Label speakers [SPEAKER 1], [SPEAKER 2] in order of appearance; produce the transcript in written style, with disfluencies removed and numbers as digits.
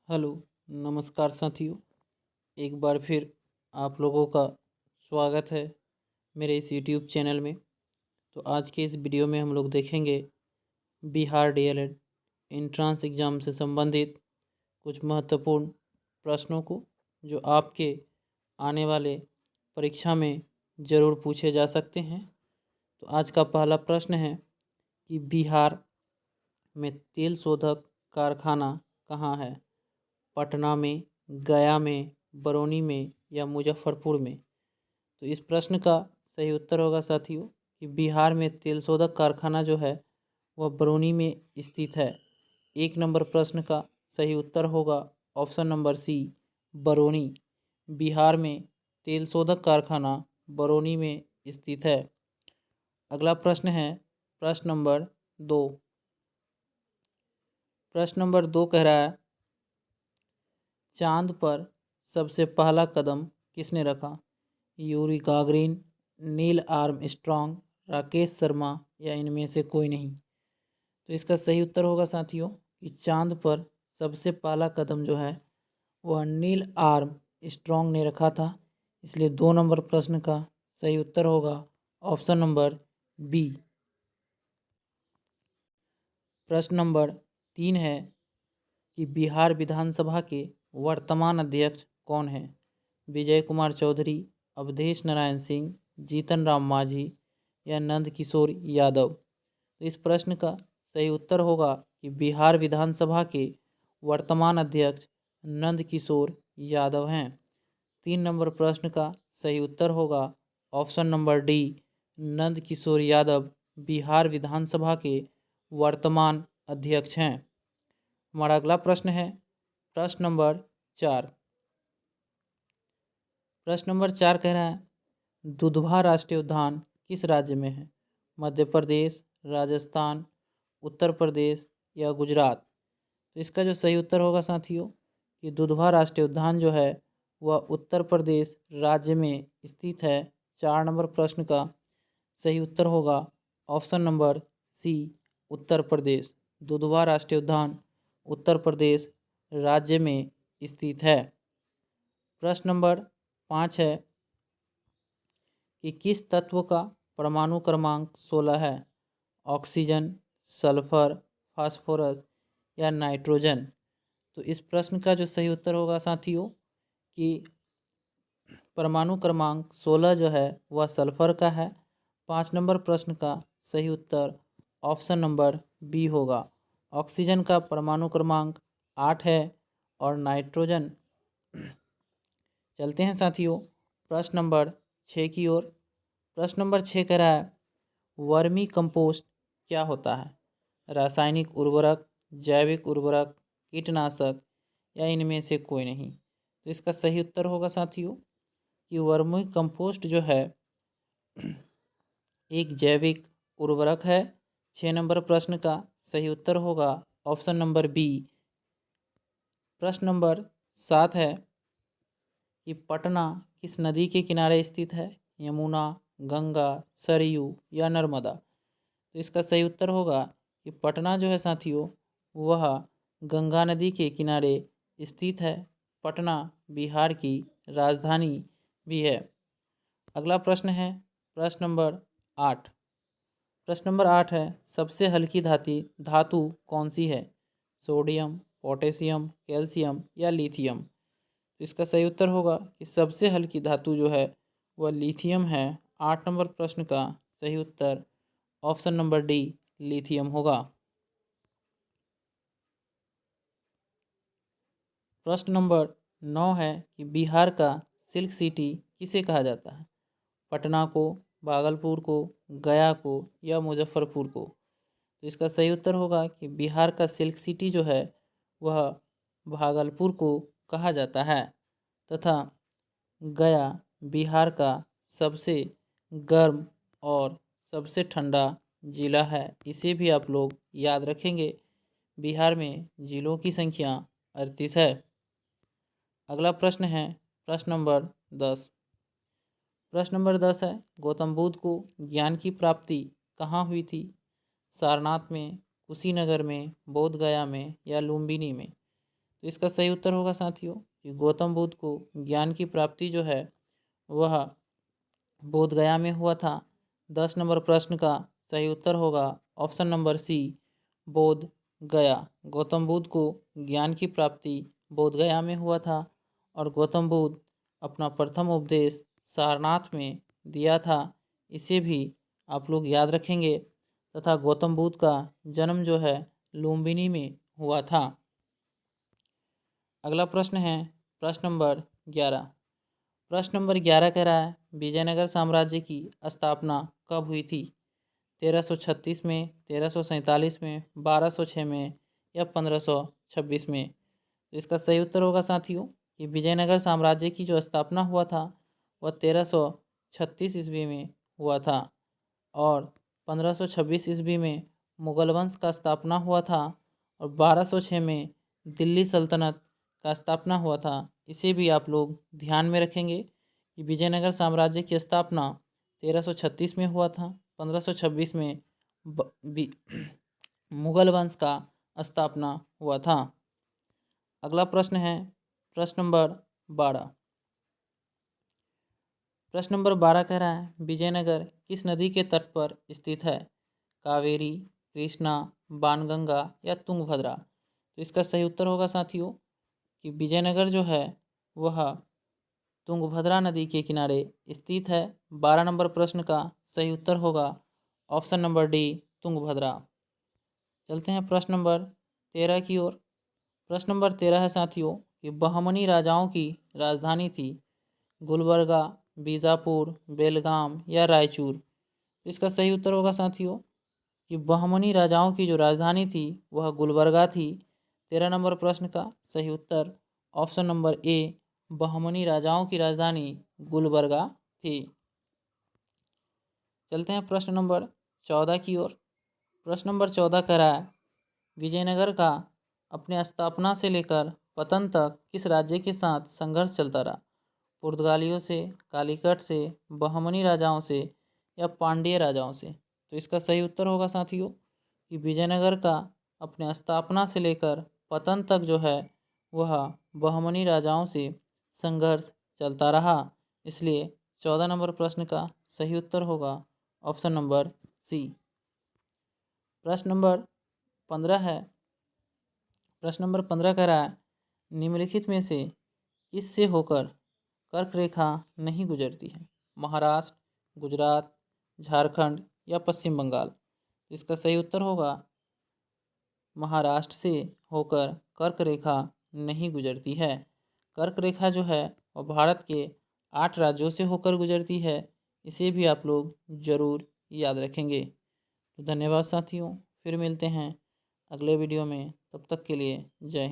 [SPEAKER 1] Hello, नमस्कार साथियों। एक बार फिर आप लोगों का स्वागत है मेरे इस यूट्यूब चैनल में। तो आज के इस वीडियो में हम लोग देखेंगे बिहार डीएलएड एंट्रेंस एग्ज़ाम से संबंधित कुछ महत्वपूर्ण प्रश्नों को, जो आपके आने वाले परीक्षा में ज़रूर पूछे जा सकते हैं। तो आज का पहला प्रश्न है कि बिहार में तेल शोधक कारखाना कहाँ है? पटना में, गया में, बरौनी में या मुजफ्फरपुर में? तो इस प्रश्न का सही उत्तर होगा साथियों कि बिहार में तेल शोधक कारखाना जो है वह बरौनी में स्थित है। एक नंबर प्रश्न का सही उत्तर होगा option number C, Barauni. Bihar में तेल शोधक कारखाना बरौनी में स्थित है। अगला प्रश्न है प्रश्न नंबर 2। प्रश्न नंबर 2 कह रहा है, चांद पर सबसे पहला कदम किसने रखा? Yuri Gagarin, Neil Armstrong, Rakesh Sharma या इनमें से कोई नहीं? तो इसका सही उत्तर होगा साथियों कि चांद पर सबसे पहला कदम जो है वह नील आर्मस्ट्रॉन्ग ने रखा था। इसलिए 2 नंबर प्रश्न का सही उत्तर होगा ऑप्शन नंबर बी। प्रश्न नंबर 3 है कि बिहार विधानसभा के वर्तमान अध्यक्ष कौन हैं? विजय कुमार चौधरी, अवधेश नारायण सिंह, जीतन राम मांझी या नंद किशोर यादव? तो इस प्रश्न का सही उत्तर होगा कि बिहार विधानसभा के वर्तमान अध्यक्ष नंद किशोर यादव हैं। 3 नंबर प्रश्न का सही उत्तर होगा option number D, Nand Kishore Yadav Bihar विधानसभा के वर्तमान अध्यक्ष हैं। हमारा अगला प्रश्न है प्रश्न नंबर 4। प्रश्न नंबर 4 कह रहा है, दुधवा राष्ट्रीय उद्यान किस राज्य में है? मध्य प्रदेश, राजस्थान, उत्तर प्रदेश या गुजरात? तो इसका जो सही उत्तर होगा साथियों कि दुधवा राष्ट्रीय उद्यान जो है वह उत्तर प्रदेश राज्य में स्थित है। 4 नंबर प्रश्न का सही उत्तर होगा ऑप्शन नंबर सी, उत्तर प्रदेश। दुधवा राष्ट्रीय उद्यान उत्तर प्रदेश राज्य में स्थित है। प्रश्न नंबर 5 है कि किस तत्व का परमाणु क्रमांक 16 है? ऑक्सीजन, सल्फर, फास्फोरस या नाइट्रोजन? तो इस प्रश्न का जो सही उत्तर होगा साथियों कि परमाणु क्रमांक 16 जो है वह सल्फर का है। 5 नंबर प्रश्न का सही उत्तर ऑप्शन नंबर बी होगा। ऑक्सीजन का परमाणु क्रमांक 8 है और नाइट्रोजन। चलते हैं साथियों प्रश्न नंबर 6 की ओर। प्रश्न नंबर 6 कह रहा है, वर्मी कंपोस्ट क्या होता है? रासायनिक उर्वरक, जैविक उर्वरक, कीटनाशक या इनमें से कोई नहीं? तो इसका सही उत्तर होगा साथियों कि वर्मी कंपोस्ट जो है एक जैविक उर्वरक है। 6 नंबर प्रश्न का सही उत्तर होगा ऑप्शन नंबर बी। प्रश्न नंबर 7 है कि पटना किस नदी के किनारे स्थित है? यमुना, गंगा, सरयू या नर्मदा? तो इसका सही उत्तर होगा कि पटना जो है साथियों वह गंगा नदी के किनारे स्थित है। पटना बिहार की राजधानी भी है। अगला प्रश्न है प्रश्न नंबर 8। प्रश्न नंबर 8 है, सबसे हल्की धातु कौन सी है? सोडियम, पोटेशियम, कैल्शियम या लिथियम? तो इसका सही उत्तर होगा कि सबसे हल्की धातु जो है वह लिथियम है। 8 नंबर प्रश्न का सही उत्तर ऑप्शन नंबर डी, लिथियम होगा। प्रश्न नंबर 9 है कि बिहार का सिल्क सिटी किसे कहा जाता है? पटना को, भागलपुर को, गया को या मुजफ्फरपुर को? तो इसका सही उत्तर होगा कि बिहार का सिल्क सिटी जो है वह भागलपुर को कहा जाता है तथा गया बिहार का सबसे गर्म और सबसे ठंडा ज़िला है। इसे भी आप लोग याद रखेंगे। बिहार में ज़िलों की संख्या 38 है। अगला प्रश्न है प्रश्न नंबर 10। प्रश्न नंबर 10 है, गौतम बुद्ध को ज्ञान की प्राप्ति कहाँ हुई थी? सारनाथ में, कुशीनगर में, बोधगया में या लुम्बिनी में? तो तो इसका सही उत्तर होगा साथियों कि गौतम बुद्ध को ज्ञान की प्राप्ति जो है वह बोध गया में हुआ था। 10 नंबर प्रश्न का सही उत्तर होगा ऑप्शन नंबर सी, बोध गया। गौतम बुद्ध को ज्ञान की प्राप्ति बोध गया में हुआ था और गौतम बुद्ध अपना प्रथम उपदेश सारनाथ में दिया था। इसे भी आप लोग याद रखेंगे। तथा गौतम बुद्ध का जन्म जो है लुम्बिनी में हुआ था। अगला प्रश्न है प्रश्न नंबर 11। प्रश्न नंबर 11 कह रहा है विजयनगर साम्राज्य की स्थापना कब हुई थी? 1336 में, 1347 में, 1206 में या 1526 में? तो इसका सही उत्तर होगा साथियों कि विजयनगर साम्राज्य की जो स्थापना हुआ था वह 1336 ईस्वी में हुआ था और 1526 ईस्वी में मुगल वंश का स्थापना हुआ था और 1206 में दिल्ली सल्तनत का स्थापना हुआ था। इसे भी आप लोग ध्यान में रखेंगे कि विजयनगर साम्राज्य की स्थापना 1336 में हुआ था, 1526 में मुगल वंश का स्थापना हुआ था। अगला प्रश्न है प्रश्न नंबर 12। प्रश्न नंबर 12 कह रहा है विजयनगर किस नदी के तट पर स्थित है? कावेरी, कृष्णा, बाणगंगा या तुंगभद्रा? तो इसका सही उत्तर होगा साथियों कि विजयनगर जो है वह तुंगभद्रा नदी के किनारे स्थित है। 12 नंबर प्रश्न का सही उत्तर होगा ऑप्शन नंबर डी, तुंगभद्रा। चलते हैं प्रश्न नंबर 13 की ओर। प्रश्न नंबर 13 है साथियों कि बहमनी राजाओं की राजधानी थी गुलबर्गा, बीजापुर, बेलगाम या रायचूर? इसका सही उत्तर होगा साथियों कि बहमनी राजाओं की जो राजधानी थी वह गुलबर्गा थी। 13 नंबर प्रश्न का सही उत्तर ऑप्शन नंबर ए, बहमनी राजाओं की राजधानी गुलबर्गा थी। चलते हैं प्रश्न नंबर 14 की ओर। प्रश्न नंबर 14 कह रहा है विजयनगर का अपने स्थापना से लेकर पतन तक किस राज्य के साथ संघर्ष चलता रहा? पुर्तगालियों से, कालीकट से, बहमनी राजाओं से या पांड्य राजाओं से? तो इसका सही उत्तर होगा साथियों कि विजयनगर का अपने स्थापना से लेकर पतन तक जो है वह बहमनी राजाओं से संघर्ष चलता रहा। इसलिए 14 नंबर प्रश्न का सही उत्तर होगा ऑप्शन नंबर सी। प्रश्न नंबर 15 है। प्रश्न नंबर 15 कह रहा है निम्नलिखित में से किससे होकर कर्क रेखा नहीं गुजरती है? महाराष्ट्र, गुजरात, झारखंड या पश्चिम बंगाल? इसका सही उत्तर होगा महाराष्ट्र से होकर कर्क रेखा नहीं गुजरती है। कर्क रेखा जो है वह भारत के 8 राज्यों से होकर गुजरती है। इसे भी आप लोग ज़रूर याद रखेंगे। तो धन्यवाद साथियों, फिर मिलते हैं अगले वीडियो में। तब तक के लिए जय हिंद।